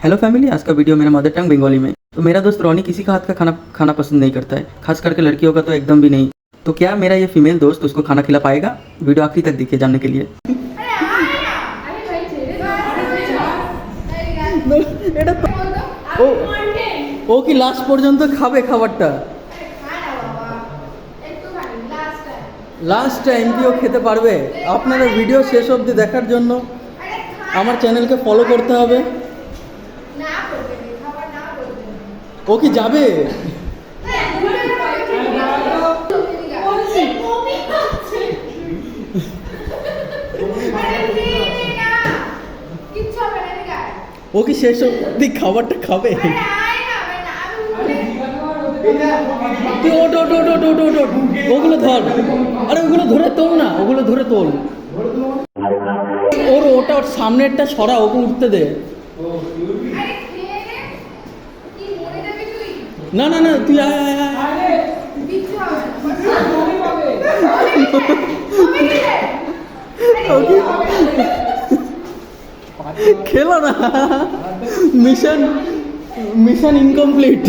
Hello family, आज का video मेरा मदर टंग बंगाली में। तो मेरा दोस्त रॉनी किसी का हाथ का खाना पसंद नहीं करता है, खास करके लड़कियों का तो एकदम भी नहीं। तो क्या मेरा ये फीमेल दोस्त उसको खाना खिला पाएगा? वीडियो आखिरी तक देखिए जानने के लिए। ও কি লাস্ট পর্যন্ত খাবে খাবারটা? লাস্ট টাইম কি ও খেতে পারবে? আপনারা ভিডিও শেষ অবধি দেখার জন্য আমার চ্যানেলকে ফলো করতে হবে। ও কি যাবে? ও কি শেষ অবধি খাবারটা খাবে? তুই ওট ওট ওট ওট ওট ওট ওট, ওগুলো ধর। আরে ওগুলো ধরে তোল না, ওগুলো ধরে তোল। ওর ওটা ওর সামনেরটা সরা, ওকে উঠতে দে। না না না, তুই আয় আয় আয়। খেলো না, মিশন ইনকমপ্লিট।